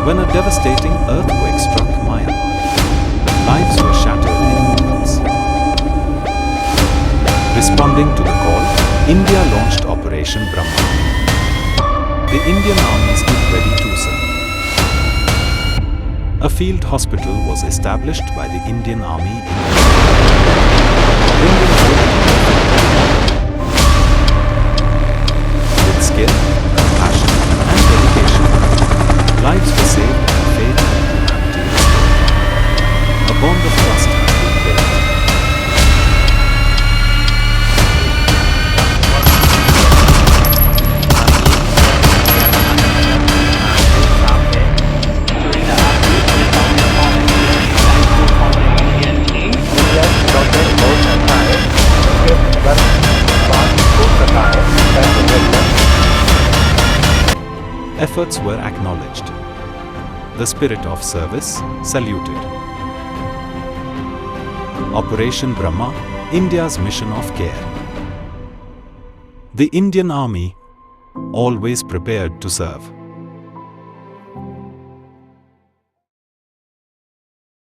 When a devastating earthquake struck Myanmar, lives were shattered in moments. Responding to the call, India launched Operation Brahma. The Indian Army stood ready to serve. A field hospital was established by the Indian Army in bringing hope. With skill, compassion, and dedication, lives were saved and faith in humanity restored. A bond of trust has been built. Efforts were acknowledged. The spirit of service saluted. Operation Brahma, India's mission of care. The Indian Army, always prepared to serve.